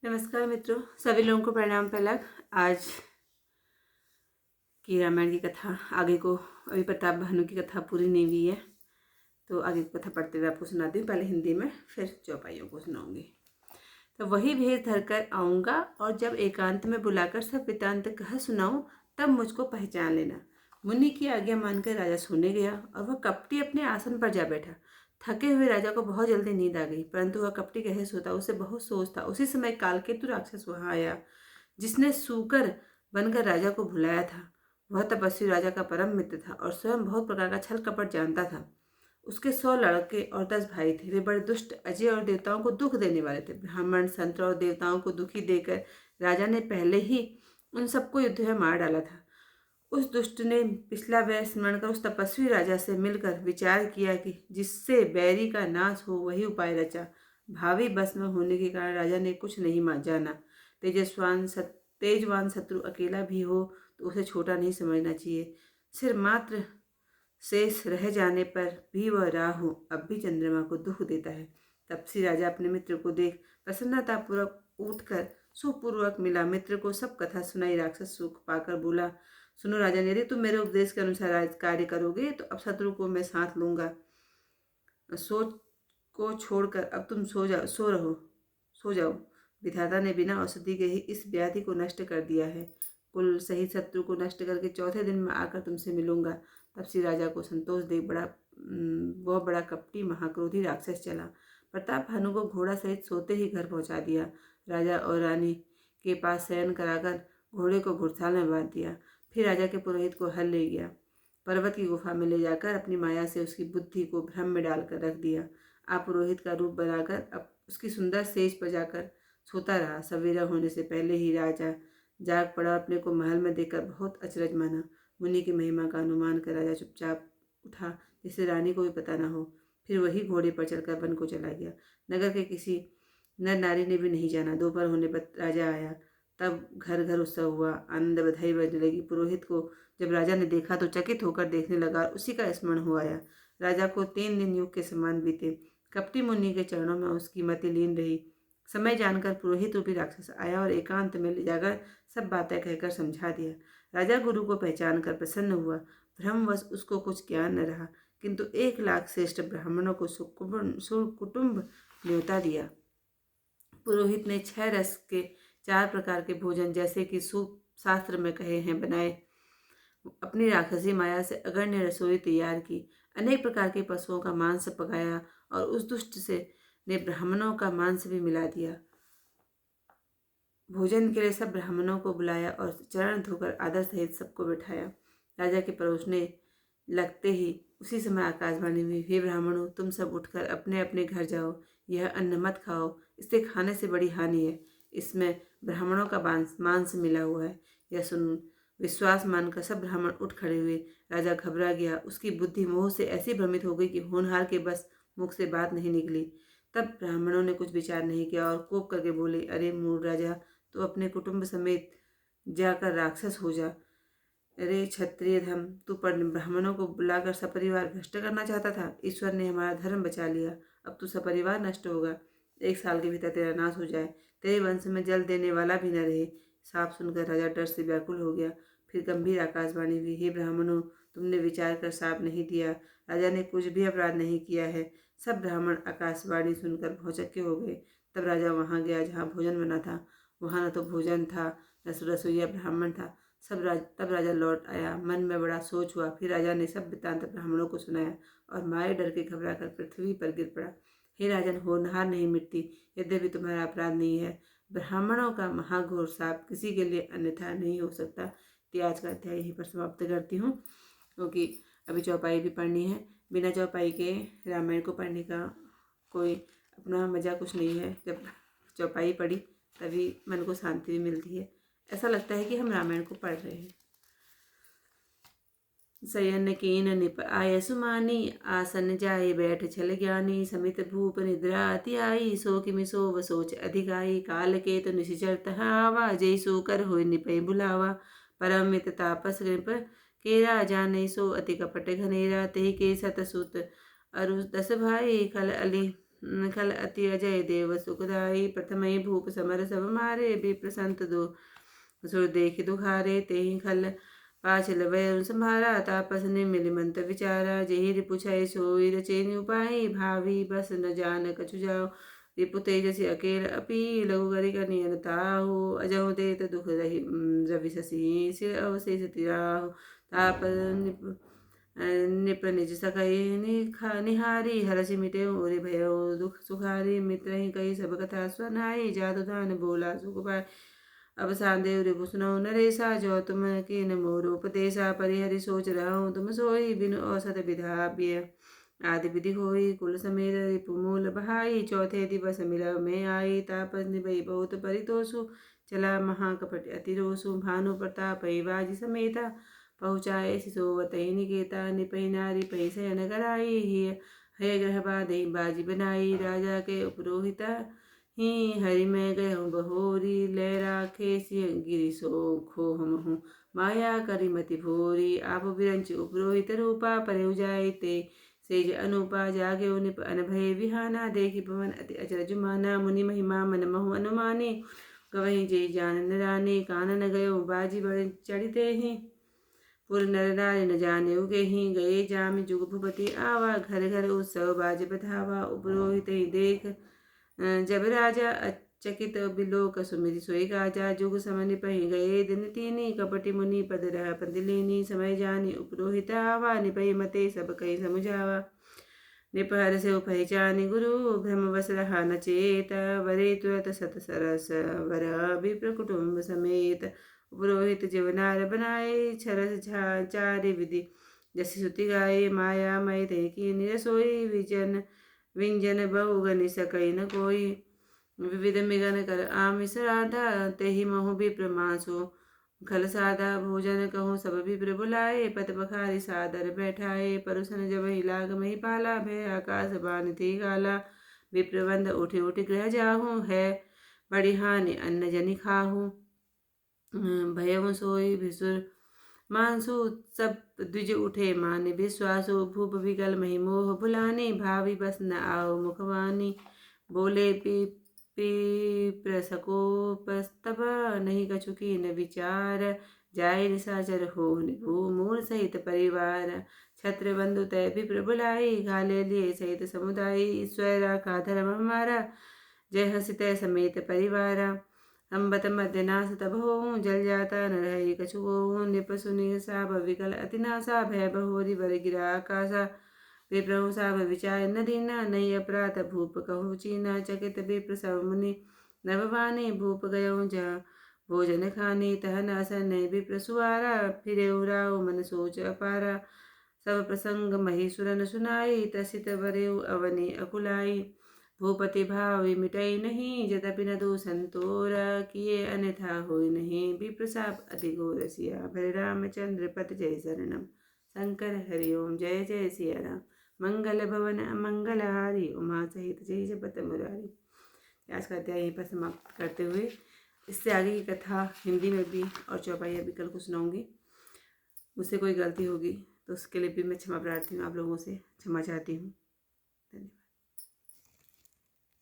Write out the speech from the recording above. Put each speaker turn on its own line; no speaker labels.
नमस्कार मित्रों, सभी लोगों को प्रणाम। पहला आज की रामायण की कथा आगे को, अभी प्रताप भानु की कथा पूरी नहीं हुई है तो आगे की कथा पढ़ते हुए आपको सुनाती हूँ। पहले हिंदी में फिर चौपाइयों को सुनाऊंगी। तो वही भेष धरकर आऊँगा और जब एकांत में बुलाकर सब वृत्तांत कह सुनाऊँ तब मुझको पहचान लेना। मुनि की आज्ञा मानकर राजा सोने गया और वह कपटी अपने आसन पर जा बैठा। थके हुए राजा को बहुत जल्दी नींद आ गई, परंतु वह कपटी कैसे सोता, उसे बहुत सोच था। उसी समय कालकेतु राक्षस वहां आया, जिसने सूकर बनकर राजा को भुलाया था। वह तपस्वी राजा का परम मित्र था और स्वयं बहुत प्रकार का छल कपट जानता था। उसके 100 लड़के और 10 भाई थे। वे बड़े दुष्ट, अजय और देवताओं को दुख देने वाले थे। ब्राह्मण, संत और देवताओं को दुखी देकर राजा ने पहले ही उन सबको युद्ध में मार डाला था। उस दुष्ट ने पिछला वैर स्मरण कर उस तपस्वी राजा से मिलकर विचार किया कि जिससे बैरी का नाश हो वही उपाय रचा। भावी भस्म होने के कारण राजा ने कुछ नहीं जाना। तेजवान शत्रु अकेला भी हो तो उसे छोटा नहीं समझना चाहिए। सिर मात्र शेष रह जाने पर भी वह राहु अब भी चंद्रमा को दुख देता है। तपसी राजा अपने मित्र को देख प्रसन्नतापूर्वक उठकर सुपूर्वक मिला। मित्र को सब कथा सुनाई। राक्षस सुख पाकर बोला, सुनो राजन, यदि तुम मेरे उपदेश के अनुसार कार्य करोगे तो अब शत्रु को मैं साथ लूंगा। सोच को छोड़कर अब तुम सो जाओ। विधाता ने बिना औषधि के ही इस व्याधि को नष्ट कर दिया है। कुल सहित शत्रु को नष्ट करके चौथे दिन में आकर तुमसे मिलूंगा। तब श्री राजा को संतोष देख वह बड़ा कपटी महाक्रोधी राक्षस चला। प्रताप भानु को घोड़ा सहित सोते ही घर पहुंचा दिया। राजा और रानी के पास शयन कराकर घोड़े को घुड़साल में बांध दिया। फिर राजा के पुरोहित को हल ले गया। पर्वत की गुफा में ले जाकर अपनी माया से उसकी बुद्धि को भ्रम में डालकर रख दिया। आप पुरोहित का रूप बनाकर अब उसकी सुंदर सेज पर जाकर सोता रहा। सवेरा होने से पहले ही राजा जाग पड़ा। अपने को महल में देखकर बहुत अचरज माना। मुनि की महिमा का अनुमान कर राजा चुपचाप उठा, जिससे रानी को भी पता न हो। फिर वही घोड़े पर चढ़कर वन को चला गया। नगर के किसी नर नारी ने भी नहीं जाना। दोपहर होने पर राजा आया। तब घर घर उत्सव हुआ, आनंद बधाई बजने लगी। पुरोहित को जब राजा ने देखा तो चकित होकर देखने लगा। उसी का स्मरण हो आया। राजा को 3 दिन युग के समान बीते। कपटी मुनि के चरणों में उसकी मति लीन रही। समय जानकर पुरोहित रूपी राक्षस आया और एकांत में ले जाकर सब बातें कहकर समझा दिया। राजा गुरु को पहचान कर प्रसन्न हुआ। भ्रमवश उसको कुछ ज्ञान न रहा, किंतु 1 लाख श्रेष्ठ ब्राह्मणों को सुकुटुम्ब न्योता दिया। पुरोहित ने 6 रस के 4 प्रकार के भोजन, जैसे कि सूप शास्त्र में कहे हैं, बनाए। अपनी राक्षसी माया से अगण्य रसोई तैयार की। अनेक प्रकार के पशुओं का मांस पकाया और उस दुष्ट से ने ब्राह्मणों का मांस भी मिला दिया। भोजन के लिए सब ब्राह्मणों को बुलाया और चरण धोकर आदर सहित सबको बैठाया। राजा के परोसने लगते ही उसी समय आकाशवाणी हुई, हे ब्राह्मणों, तुम सब उठकर अपने अपने घर जाओ। यह अन्न मत खाओ, इससे खाने से बड़ी हानि है। इसमें ब्राह्मणों का मांस मिला हुआ है। यह सुन विश्वास मानकर सब ब्राह्मण उठ खड़े हुए। राजा घबरा गया। उसकी बुद्धि मोह से ऐसी भ्रमित हो गई कि होनहार के बस मुख से बात नहीं निकली। तब ब्राह्मणों ने कुछ विचार नहीं किया और कोप करके बोले, अरे मूढ़ राजा, तो अपने कुटुंब समेत जाकर राक्षस हो जा। अरे क्षत्रिय धम, तू ब्राह्मणों को बुलाकर सपरिवार भ्रष्ट करना चाहता था। ईश्वर ने हमारा धर्म बचा लिया, अब तू सपरिवार नष्ट होगा। 1 साल के भीतर तेरा नाश हो जाए, तेरे वंश में जल देने वाला भी न रहे। साफ सुनकर राजा डर से व्याकुल हो गया। फिर गंभीर आकाशवाणी हुई, हे ब्राह्मणों, तुमने विचार कर साप नहीं दिया। राजा ने कुछ भी अपराध नहीं किया है। सब ब्राह्मण आकाशवाणी सुनकर भौचक्के हो गए। तब राजा वहां गया जहाँ भोजन बना था। वहां न तो भोजन था, न रसोईया ब्राह्मण था। तब राजा लौट आया। मन में बड़ा सोच हुआ। फिर राजा ने सब वृत्तांत ब्राह्मणों को सुनाया और मारे डर के घबरा कर पृथ्वी पर गिर पड़ा। हे राजन, होनहार नहीं मिटती, यद्यपि तुम्हारा अपराध नहीं है। ब्राह्मणों का महाघोर शाप किसी के लिए अन्यथा नहीं हो सकता। तो आज का अध्याय यहीं पर समाप्त करती हूँ, क्योंकि अभी चौपाई भी पढ़नी है। बिना चौपाई के रामायण को पढ़ने का कोई अपना मज़ा कुछ नहीं है। जब चौपाई पढ़ी तभी मन को शांति भी मिलती है। ऐसा लगता है कि हम रामायण को पढ़ रहे हैं। शयन कीन निप आय सुमानी, आसन जाए बैठ छल ज्ञानी। समित भूप निद्रा अति आई, सो किमि सोव सोच अधिकाई। काल के तो निशिचर तहावा, जय सो कर होय निपय बुलावा। परमित तापस नृप के राजा नहीं, सो अति कपट घनेरा। ते के सत सुत अरु 10 भाई, खल अली खल अति अजय देव सुखदाई। प्रथमई भूप समर सब मारे, विप्र संत दो सुर देख दुखारे। तेहि खल पाछल वै संभारा, तापस ने मिल मंत विचारा। जेहि रिपु छय सोई रचेन उपाय, भावी बस न जान कछु जाओ। रिपु तेजसि अकेल अपी, लघु करि कनियन ताहु। अजहु देत दुख रहि रवि शशि, सिर अवशेष तिराहु। ताप निप निज सखै निहारी, हरषि मिटे उरि भयो दुख सुखारी। मित्र ही कही सब कथा सुनाई, जादू दान बोला सुख पाय। अब सांदेव रिपु सुनौ नरेसा, जो तुम कीन मोर उपदेशा। परिहरि सोच रहूं तुम सोई, बिनु औसत विधा व्यय। आदि विधि होई, कुल समेत रिपु मूल बहाई। चौथे दिवस मिलव में आई, तापस निभई बहुत परितोषु। चला महाकपट अति रोषु, भानु प्रताप बाजी समेता। पहुँचाए सिसोवतहि निकेता, निपहि नारी पहि शयन कराई। है ग्रह बाधहि बाजी बनाई, राजा के उपरोहिता ही। हरि में गयहु बहोरी, लय राखे सिंह गिरि सो खोह महु। माया करि मति भोरी, आप विरंच उपरोहित रूपा। परे जाय ते सेज अनुपा, जागे निप अनभय विहाना। देखि पवन अति अचरज माना, मुनि महिमा मन महु अनुमानी। गवहि जे जान नरानी, कानन गयो बाजी बड़ चढ़िते ही। पुर नर नारी न जाने उगेहि, गए जामि जुग भूपति आवा। घर घर उत्सव बाज बधावा, उपरोहित ही देख जब राजा। अचकित बिलोक सुमिरि सोई गाजा, जुग समनि पहि गए दिन तीनी। कपटि मुनि पद रह पंदिलीनी, समय जानी उपरोहित आवा। निपहि मते सब कहि समुझावा, निप हरषि पहचानि गुरु। भ्रमवश रहा न चेत, वरे तुरत सत सरस वर। विप्र कुटुम्ब समेत, पुरोहित जीवनार बनाए। छरस चारि विधि जस सुति गाये, माया मय ते की निरसोई। विंजन बहु गनि सकई न कोई, विविध मिगन कर आमिष राधा। तेहि महु विप्र मासु खल सादा, भोजन कहूँ सब विप्र बुलाए। पत पखारी सादर बैठाए, परुसन जब ही लाग मही पाला। भय आकाश बान थी गाला, विप्र बंद उठे उठ गृह जाहूँ। है बड़ी हानि अन्न जनि खाहूँ, भयउ सोई भिसुर मानसु। सब द्विज उठे मान विश्वासु, भूप विकल मही मोह भुलानी। भावी बस न आओ मुखवानी, बोले प्रसकोपस्तब। नहीं कछु कीन विचार, जाय निशाचर हो निभु मूल सहित परिवार। छत्र बंधु तय विप्र बुलाई, घाले लिए सहित समुदाय। ईश्वर राखा धर्म हमारा, जय हसि तय समेत परिवारा। अम्बत मध्य नाश तब हो, जल जाता न रही कछु को। निप सुनि साभ विकल अति नासा, भय बहोरी बर गिरा आकाशा। विप्रहु साभ विचार न दीना, नहीं अपराध भूप कहु चीना। चकित विप्र सब मुनि नभवानी, भूप गयउ जहाँ भोजन खानी। तह न असन नहीं विप्र सुवारा, फिरे उराव मन सोच अपारा। सब प्रसंग मही सुरन सुनाई, तसित बरेउ अवनि अकुलाई। भूपति भाव मिटई नहीं, यद्यपि न दो संतोर। किए अन्यथा होय नहीं, विप्र साप अति घोर सिया। भले रामचंद्र पत जय शरणम। शंकर हरि ओम, जय जय सिया राम। मंगल भवन अमंगल हारी, उमा सहित जय जपत मुरारी। आज का अध्याय यहीं पर समाप्त करते हुए इससे आगे की कथा हिंदी में भी और चौपाई अभी कल को सुनाऊंगी। मुझसे कोई गलती होगी तो उसके लिए भी मैं क्षमा प्रार्थी हूँ, आप लोगों से क्षमा चाहती हूँ। धन्यवाद।